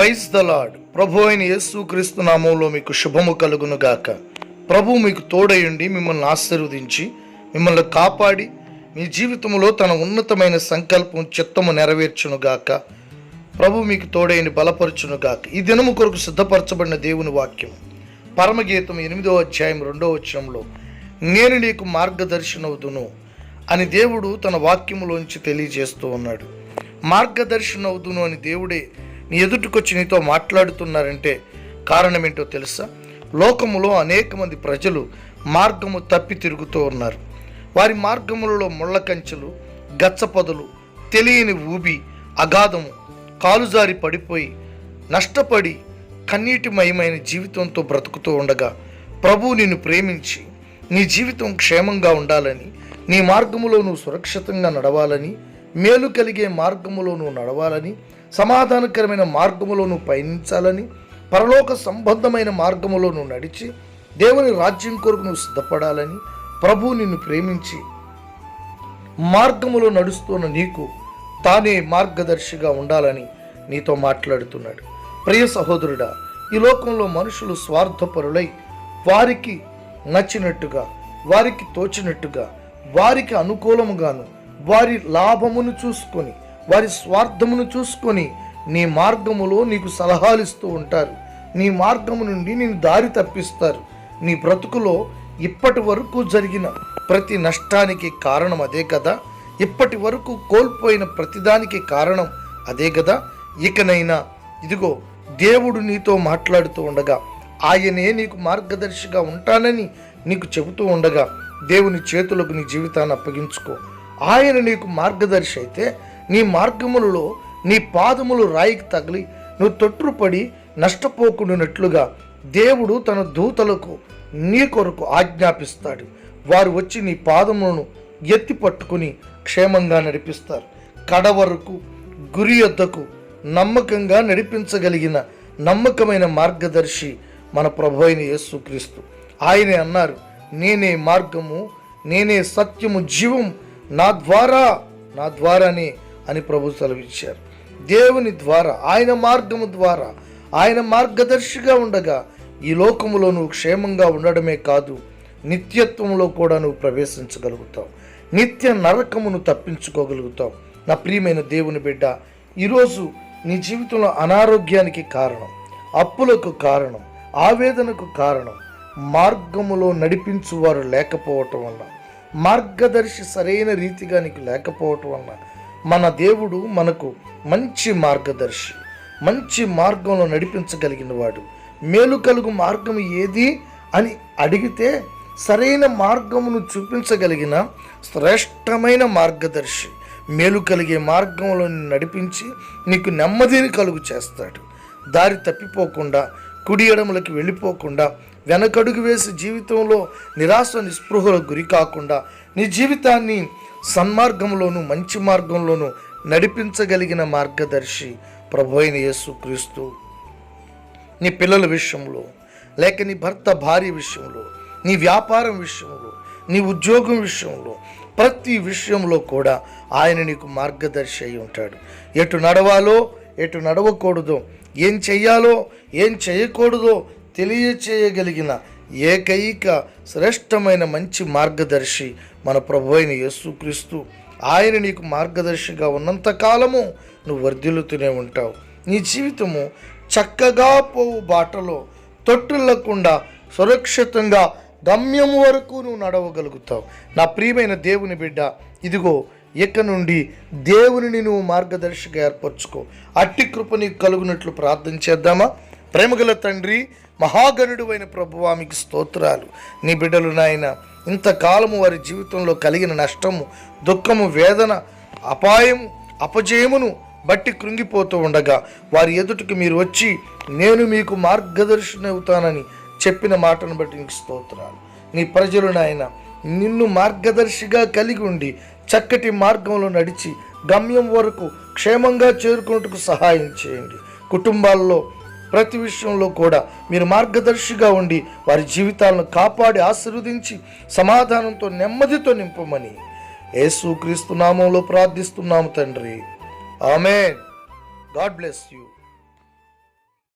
Praise the lord. ప్రభు అయిన యేసుక్రీస్తు నామంలో మీకు శుభము కలుగును గాక. ప్రభు మీకు తోడయుండి మిమ్మల్ని ఆశీర్వదించి మిమ్మల్ని కాపాడి మీ జీవితంలో తన ఉన్నతమైన సంకల్పం చిత్తము నెరవేర్చును గాక. ప్రభు మీకు తోడైన బలపరచును గాక. ఈ దినము కొరకు సిద్ధపరచబడిన దేవుని వాక్యం పరమగీతం 8వ అధ్యాయం 2వ వచనంలో, నేను నీకు మార్గదర్శనవుదును అని దేవుడు తన వాక్యములోంచి తెలియజేస్తూ ఉన్నాడు. మార్గదర్శనవుదును అని దేవుడే నీ ఎదుటికొచ్చి నీతో మాట్లాడుతున్నారంటే కారణం ఏంటో తెలుసా? లోకములో అనేక మంది ప్రజలు మార్గము తప్పి తిరుగుతూ ఉన్నారు. వారి మార్గములలో ముళ్ళ కంచెలు, గచ్చపొదలు, తెలియని ఊబి, అగాధము, కాలుజారి పడిపోయి నష్టపడి కన్నీటిమయమైన జీవితంతో బ్రతుకుతూ ఉండగా, ప్రభువు నిన్ను ప్రేమించి నీ జీవితం క్షేమంగా ఉండాలని, నీ మార్గములో నువ్వు సురక్షితంగా నడవాలని, మేలు కలిగే మార్గములో నువ్వు నడవాలని, సమాధానకరమైన మార్గములో నువ్వు పయనించాలని, పరలోక సంబంధమైన మార్గములో నువ్వు నడిచి దేవుని రాజ్యం కొరకు నువ్వు సిద్ధపడాలని ప్రభువు నిన్ను ప్రేమించి మార్గములో నడుస్తున్న నీకు తానే మార్గదర్శిగా ఉండాలని నీతో మాట్లాడుతున్నాడు. ప్రియ సహోదరుడా, ఈ లోకంలో మనుషులు స్వార్థపరులై వారికి నచ్చినట్టుగా, వారికి తోచినట్టుగా, వారికి అనుకూలముగాను, వారి లాభమును చూసుకొని, వారి స్వార్థమును చూసుకొని నీ మార్గములో నీకు సలహాలు ఇస్తూ ఉంటారు. నీ మార్గము నుండి నేను దారి తప్పిస్తారు. నీ బ్రతుకులో ఇప్పటి వరకు జరిగిన ప్రతి నష్టానికి కారణం అదే కదా. ఇప్పటి వరకు కోల్పోయిన ప్రతిదానికి కారణం అదే కదా. ఇకనైనా ఇదిగో దేవుడు నీతో మాట్లాడుతూ ఉండగా, ఆయనే నీకు మార్గదర్శిగా ఉంటానని నీకు చెబుతూ ఉండగా, దేవుని చేతులకు నీ జీవితాన్ని అప్పగించుకో. ఆయన నీకు మార్గదర్శి అయితే నీ మార్గములలో నీ పాదములు రాయికి తగిలి నువ్వు తొట్టుపడి నష్టపోకుండానట్లుగా దేవుడు తన దూతలకు నీ కొరకు ఆజ్ఞాపిస్తాడు. వారు వచ్చి నీ పాదములను ఎత్తి పట్టుకుని క్షేమంగా నడిపిస్తారు. కడవరకు గురి యొద్దకు నమ్మకంగా నడిపించగలిగిన నమ్మకమైన మార్గదర్శి మన ప్రభు అయిన యేసుక్రీస్తు. ఆయనే అన్నారు, నేనే మార్గము, నేనే సత్యము, జీవం, నా ద్వారానే అని ప్రభు సెలవిచ్చారు. దేవుని ద్వారా, ఆయన మార్గము ద్వారా, ఆయన మార్గదర్శిగా ఉండగా ఈ లోకములో నువ్వు క్షేమంగా ఉండడమే కాదు, నిత్యత్వంలో కూడా నువ్వు ప్రవేశించగలుగుతావు. నిత్య నరకమును తప్పించుకోగలుగుతావు. నా ప్రియమైన దేవుని బిడ్డ, ఈరోజు నీ జీవితంలో అనారోగ్యానికి కారణం, అప్పులకు కారణం, ఆవేదనకు కారణం మార్గములో నడిపించువారు లేకపోవటం వల్ల, మార్గదర్శి సరైన రీతిగా నీకు లేకపోవటం వల్ల మన దేవుడు మనకు మంచి మార్గదర్శి, మంచి మార్గంలో నడిపించగలిగిన వాడు. మేలు కలుగు మార్గం ఏది అని అడిగితే సరైన మార్గమును చూపించగలిగిన శ్రేష్టమైన మార్గదర్శి, మేలు కలిగే మార్గంలో నడిపించి నీకు నెమ్మదిని కలుగు చేస్తాడు. దారి తప్పిపోకుండా, కుడి ఎడములకి వెళ్ళిపోకుండా, వెనకడుగు వేసి జీవితంలో నిరాశ నిస్పృహలకు గురి కాకుండా నీ జీవితాన్ని సన్మార్గంలోనూ మంచి మార్గంలోనూ నడిపించగలిగిన మార్గదర్శి ప్రభు అయిన యేసుక్రీస్తు. నీ పిల్లల విషయంలో, లేక నీ భర్త భార్య విషయంలో, నీ వ్యాపారం విషయంలో, నీ ఉద్యోగం విషయంలో, ప్రతి విషయంలో కూడా ఆయన నీకు మార్గదర్శి అయి ఉంటాడు. ఎటు నడవాలో, ఎటు నడవకూడదో, ఏం చెయ్యాలో, ఏం చేయకూడదో తెలియచేయగలిగిన ఏకైక శ్రేష్టమైన మంచి మార్గదర్శి మన ప్రభు అయిన యేసుక్రీస్తు. ఆయన నీకు మార్గదర్శిగా ఉన్నంత కాలము నువ్వు వర్ధిల్లుతూనే ఉంటావు. నీ జీవితము చక్కగా పోవు బాటలో తొట్టిల్లకుండా సురక్షితంగా గమ్యం వరకు నువ్వు నడవగలుగుతావు. నా ప్రియమైన దేవుని బిడ్డ, ఇదిగో ఇక నుండి దేవునిని నువ్వు మార్గదర్శిగా ఏర్పరచుకో. అట్టి కృప నీకు కలుగునట్లు ప్రార్థన చేద్దామా? ప్రేమగల తండ్రి, మహాగణుడు అయిన ప్రభువా, మీకు స్తోత్రాలు. నీ బిడ్డలు నాయన ఇంతకాలము వారి జీవితంలో కలిగిన నష్టము, దుఃఖము, వేదన, అపాయము, అపజయమును బట్టి కృంగిపోతూ ఉండగా వారి ఎదుటికి మీరు వచ్చి నేను మీకు మార్గదర్శిని అవుతానని చెప్పిన మాటను బట్టి నీకు స్తోత్రాలు. నీ ప్రజలు నాయన నిన్ను మార్గదర్శిగా కలిగి ఉండి చక్కటి మార్గంలో నడిచి గమ్యం వరకు క్షేమంగా చేరుకున్నట్టుకు సహాయం చేయండి. కుటుంబాల్లో ప్రతి విషయంలో కూడా మీరు మార్గదర్శిగా ఉండి వారి జీవితాలను కాపాడి ఆశీర్వదించి సమాధానంతో నెమ్మదితో నింపమని యేసుక్రీస్తు నామంలో ప్రార్థిస్తున్నాము తండ్రి. ఆమేన్. God bless you.